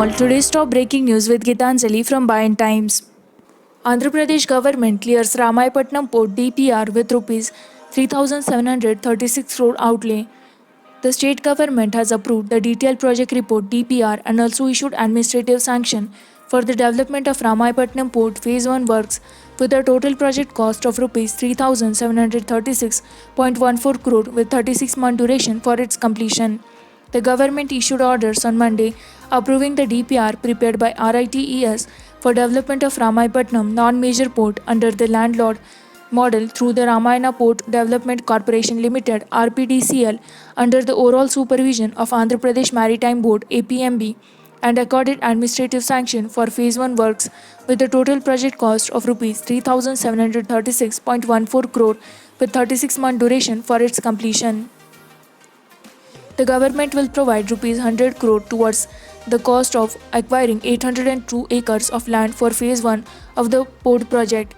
all, today's top breaking news with Gitanjali from Bayan Times. Andhra Pradesh government clears Ramayapatnam port DPR with rupees 3,736 crore outlay. The state government has approved the detailed project report DPR and also issued administrative sanction for the development of Ramayapatnam port phase 1 works with a total project cost of rupees 3,736.14 crore with 36-month duration for its completion. The government issued orders on Monday approving the DPR prepared by RITES for development of Ramayapatnam non-major port under the landlord model through the Ramayana Port Development Corporation Limited (RPDCL) under the overall supervision of Andhra Pradesh Maritime Board (APMB) and accorded administrative sanction for phase 1 works with a total project cost of rupees 3736.14 crore with 36-month duration for its completion. The government will provide rupees 100 crore towards the cost of acquiring 802 acres of land for phase 1 of the port project.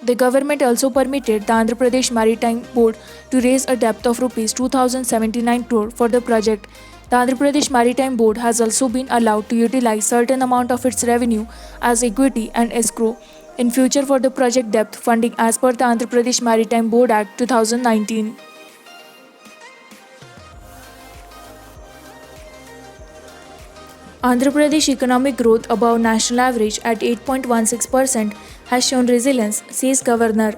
The government also permitted the Andhra Pradesh Maritime Board to raise a debt of rupees 2079 crore for the project. The Andhra Pradesh Maritime Board has also been allowed to utilize certain amount of its revenue as equity and escrow in future for the project debt funding as per the Andhra Pradesh Maritime Board Act 2019. Andhra Pradesh economic growth above national average at 8.16% has shown resilience, says Governor.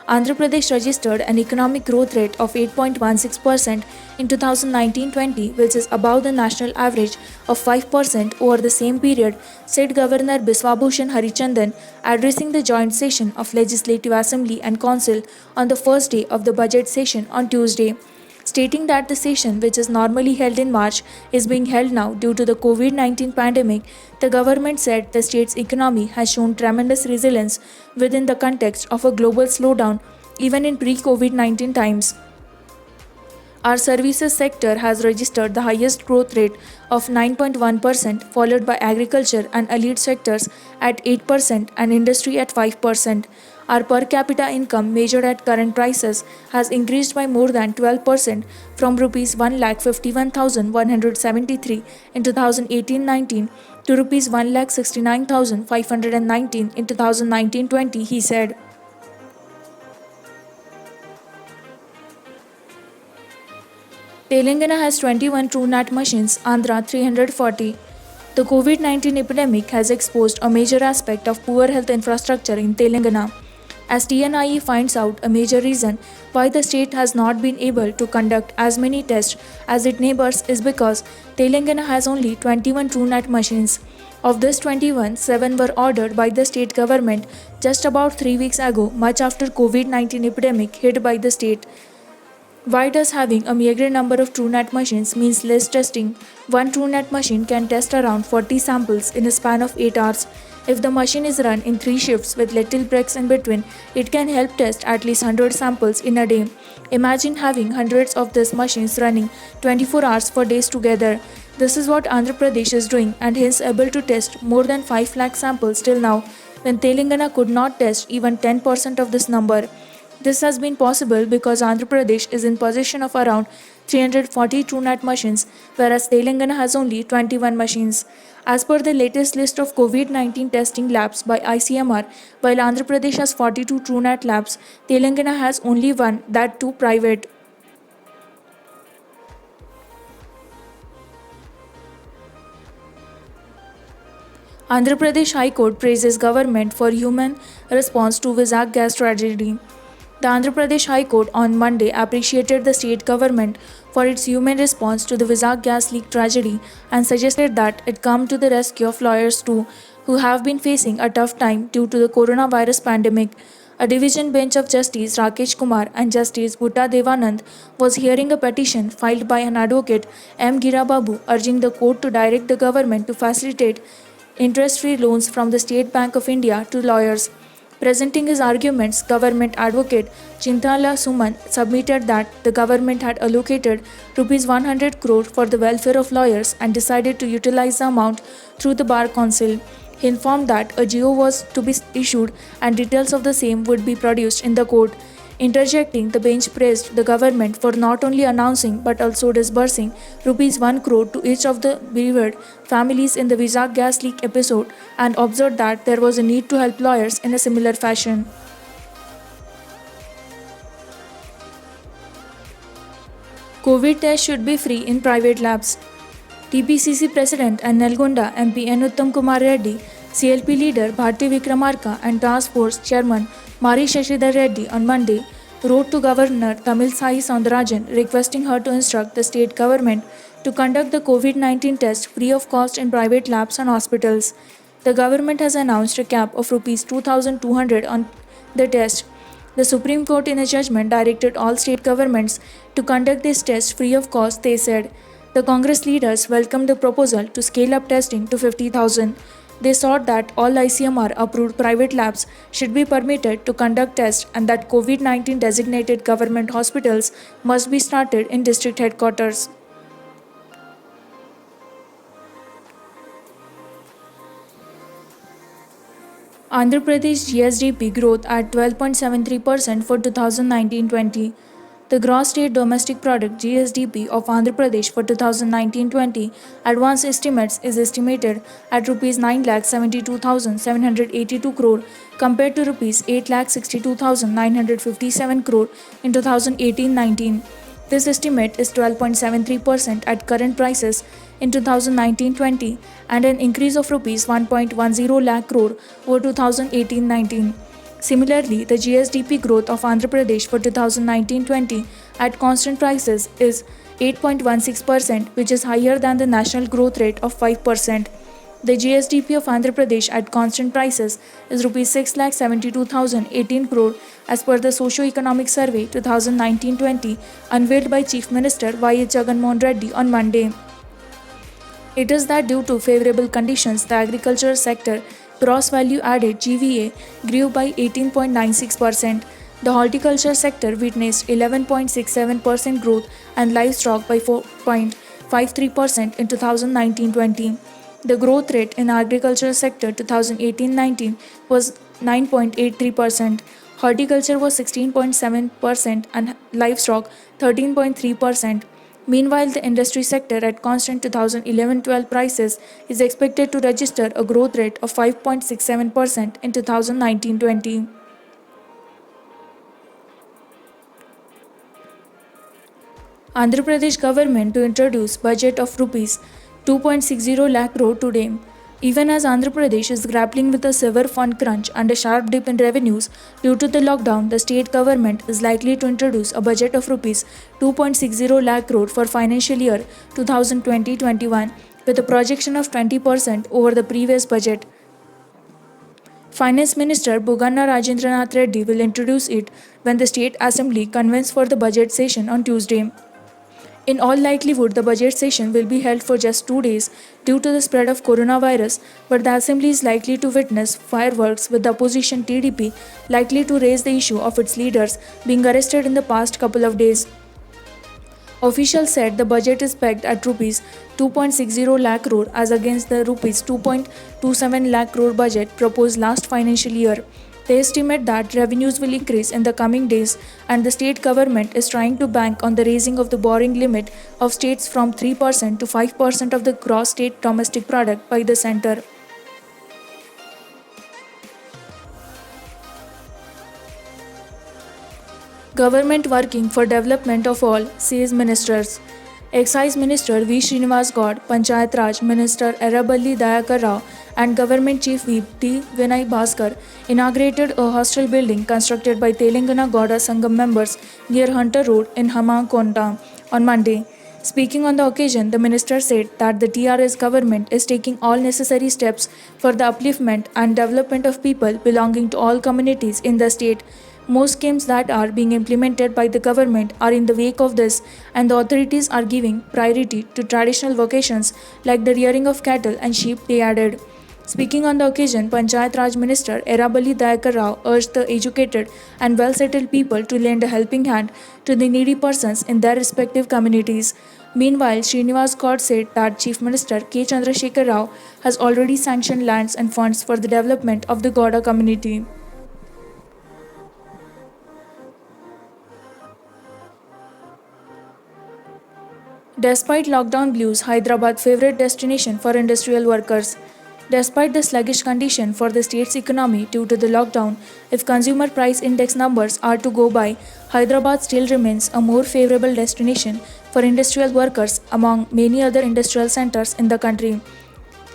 Andhra Pradesh registered an economic growth rate of 8.16% in 2019-20, which is above the national average of 5% over the same period, said Governor Biswabhushan Harichandan, addressing the joint session of Legislative Assembly and Council on the first day of the budget session on Tuesday. Stating that the session, which is normally held in March, is being held now due to the COVID-19 pandemic, the government said the state's economy has shown tremendous resilience within the context of a global slowdown, even in pre-COVID-19 times. Our services sector has registered the highest growth rate of 9.1%, followed by agriculture and allied sectors at 8% and industry at 5%. Our per capita income measured at current prices has increased by more than 12% from rupees 1,51,173 in 2018-19 to rupees 1,69,519 in 2019-20, he said. Telangana has 21 TrueNAT machines, Andhra 340. The COVID-19 epidemic has exposed a major aspect of poor health infrastructure in Telangana. As TNIE finds out, a major reason why the state has not been able to conduct as many tests as its neighbors is because Telangana has only 21 TrueNAT machines. Of this 21, 7 were ordered by the state government just about 3 weeks ago, much after COVID-19 epidemic hit by the state. Why does having a meager number of TrueNAT machines means less testing? One TrueNAT machine can test around 40 samples in a span of 8 hours. If the machine is run in 3 shifts with little breaks in between, it can help test at least 100 samples in a day. Imagine having hundreds of these machines running 24 hours for days together. This is what Andhra Pradesh is doing and hence able to test more than 5 lakh samples till now, when Telangana could not test even 10% of this number. This has been possible because Andhra Pradesh is in possession of around 340 TrueNAT machines, whereas Telangana has only 21 machines. As per the latest list of COVID-19 testing labs by ICMR, while Andhra Pradesh has 42 TrueNAT labs, Telangana has only one, that too private. Andhra Pradesh High Court praises government for human response to Vizag gas tragedy. The Andhra Pradesh High Court on Monday appreciated the state government for its human response to the Vizag gas leak tragedy and suggested that it come to the rescue of lawyers too, who have been facing a tough time due to the coronavirus pandemic. A division bench of Justice Rakesh Kumar and Justice Bhutta Devanand was hearing a petition filed by an advocate M. Girababu urging the court to direct the government to facilitate interest-free loans from the State Bank of India to lawyers. Presenting his arguments, government advocate Chintala Suman submitted that the government had allocated Rs 100 crore for the welfare of lawyers and decided to utilize the amount through the Bar Council. He informed that a GO was to be issued and details of the same would be produced in the court. Interjecting, the bench praised the government for not only announcing but also disbursing rupees 1 crore to each of the bereaved families in the Vizag gas leak episode and observed that there was a need to help lawyers in a similar fashion. COVID tests should be free in private labs. TPCC President and Nalgonda MP N. Uttam Kumar Reddy, CLP leader Bharti Vikramarka and Task Force Chairman Mari Shashidhar Reddy on Monday wrote to Governor Tamil Sai Soundarajan requesting her to instruct the state government to conduct the COVID-19 test free of cost in private labs and hospitals. The government has announced a cap of Rs 2,200 on the test. The Supreme Court in a judgment directed all state governments to conduct this test free of cost, they said. The Congress leaders welcomed the proposal to scale up testing to 50,000. They sought that all ICMR approved private labs should be permitted to conduct tests and that COVID 19 designated government hospitals must be started in district headquarters. Andhra Pradesh GSDP growth at 12.73% for 2019-20. The gross state domestic product GSDP of Andhra Pradesh for 2019-20 advance estimates is estimated at rupees 9,72,782 crore compared to rupees 8,62,957 crore in 2018-19. This estimate is 12.73% at current prices in 2019-20 and an increase of rupees 1.10 lakh crore over 2018-19. Similarly, the GSDP growth of Andhra Pradesh for 2019-20 at constant prices is 8.16%, which is higher than the national growth rate of 5%. The GSDP of Andhra Pradesh at constant prices is Rs 6,72,018 crore as per the Socio-Economic Survey 2019-20 unveiled by Chief Minister Y.S. Jagan Mohan Reddy on Monday. It is that due to favorable conditions, the agricultural sector gross value added GVA grew by 18.96%. The horticulture sector witnessed 11.67% growth and livestock by 4.53% in 2019-20. The growth rate in agricultural sector 2018-19 was 9.83%. Horticulture was 16.7% and livestock 13.3%. Meanwhile, the industry sector at constant 2011-12 prices is expected to register a growth rate of 5.67% in 2019-20. Andhra Pradesh government to introduce budget of rupees 2.60 lakh crore today. Even as Andhra Pradesh is grappling with a severe fund crunch and a sharp dip in revenues due to the lockdown, the state government is likely to introduce a budget of rupees 2.60 lakh crore for financial year 2020-21 with a projection of 20% over the previous budget. Finance Minister Bugganna Rajendranath Reddy will introduce it when the State Assembly convenes for the budget session on Tuesday. In all likelihood, the budget session will be held for just 2 days due to the spread of coronavirus, but the Assembly is likely to witness fireworks with the opposition TDP likely to raise the issue of its leaders being arrested in the past couple of days. Officials said the budget is pegged at Rs 2.60 lakh crore as against the Rs 2.27 lakh crore budget proposed last financial year. They estimate that revenues will increase in the coming days and the state government is trying to bank on the raising of the borrowing limit of states from 3% to 5% of the gross state domestic product by the centre. Government working for development of all, says ministers. Excise Minister V. Srinivas Gaud, Panchayat Raj Minister Eraballi Dayakar Rao and Government Chief Whip T. Vinay Bhaskar inaugurated a hostel building constructed by Telangana Gauda Sangam members near Hunter Road in Hamakonda on Monday. Speaking on the occasion, the minister said that the TRS government is taking all necessary steps for the upliftment and development of people belonging to all communities in the state. Most schemes that are being implemented by the government are in the wake of this, and the authorities are giving priority to traditional vocations like the rearing of cattle and sheep, they added. Speaking on the occasion, Panchayat Raj Minister Eraballi Dayakar Rao urged the educated and well-settled people to lend a helping hand to the needy persons in their respective communities. Meanwhile, Srinivas Gaud said that Chief Minister K. Chandrasekhar Rao has already sanctioned lands and funds for the development of the Gauda community. Despite lockdown blues, Hyderabad favorite destination for industrial workers. Despite the sluggish condition for the state's economy due to the lockdown, if consumer price index numbers are to go by, Hyderabad still remains a more favorable destination for industrial workers among many other industrial centers in the country.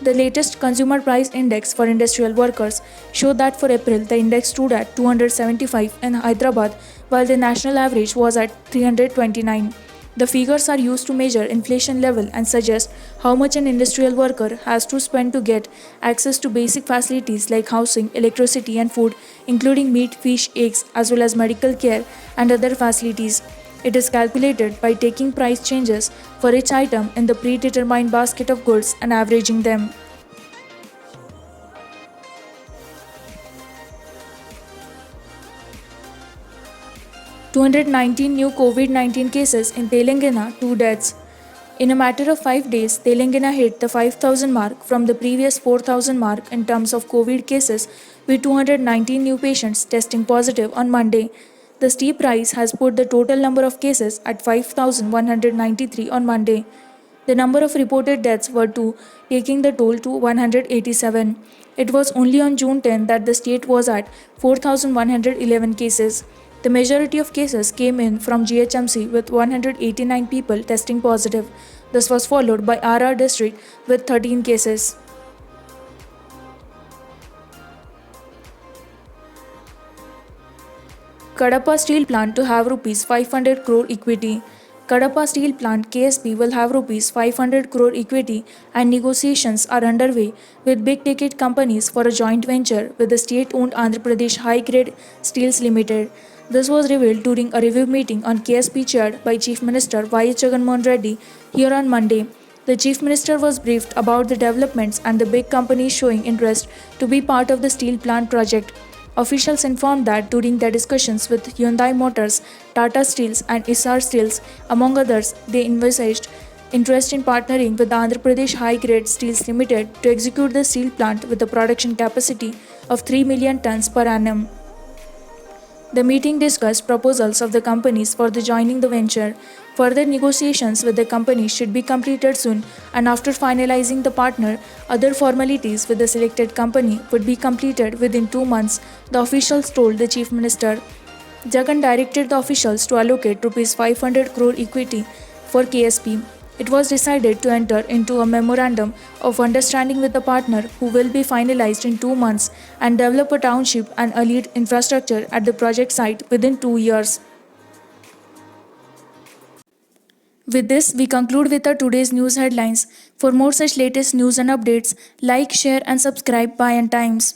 The latest consumer price index for industrial workers showed that for April the index stood at 275 in Hyderabad while the national average was at 329. The figures are used to measure inflation level and suggest how much an industrial worker has to spend to get access to basic facilities like housing, electricity and food, including meat, fish, eggs as well as medical care and other facilities. It is calculated by taking price changes for each item in the predetermined basket of goods and averaging them. "219 new COVID-19 cases in Telangana, 2 deaths. In a matter of 5 days, Telangana hit the 5,000 mark from the previous 4,000 mark in terms of COVID cases, with 219 new patients testing positive on Monday. The steep rise has put the total number of cases at 5,193 on Monday. The number of reported deaths were 2, taking the toll to 187. It was only on June 10 that the state was at 4,111 cases. The majority of cases came in from GHMC with 189 people testing positive. This was followed by RR district with 13 cases. Kadapa Steel Plant to have Rs 500 crore equity. Kadapa Steel Plant KSP will have Rs 500 crore equity and negotiations are underway with big ticket companies for a joint venture with the state-owned Andhra Pradesh High Grade Steels Limited. This was revealed during a review meeting on KSP chaired by Chief Minister Y.S. Jagannath Reddy here on Monday. The Chief Minister was briefed about the developments and the big companies showing interest to be part of the steel plant project. Officials informed that during their discussions with Hyundai Motors, Tata Steels, and Essar Steels, among others, they envisaged interest in partnering with the Andhra Pradesh High Grade Steels Limited to execute the steel plant with a production capacity of 3 million tons per annum. The meeting discussed proposals of the companies for the joining the venture. Further negotiations with the companies should be completed soon, and after finalizing the partner, other formalities with the selected company would be completed within 2 months, the officials told the Chief Minister. Jagan directed the officials to allocate Rs 500 crore equity for KSP. It was decided to enter into a memorandum of understanding with the partner who will be finalized in 2 months and develop a township and a lead infrastructure at the project site within 2 years. With this, we conclude with our today's news headlines. For more such latest news and updates, like, share and subscribe Bayan Times.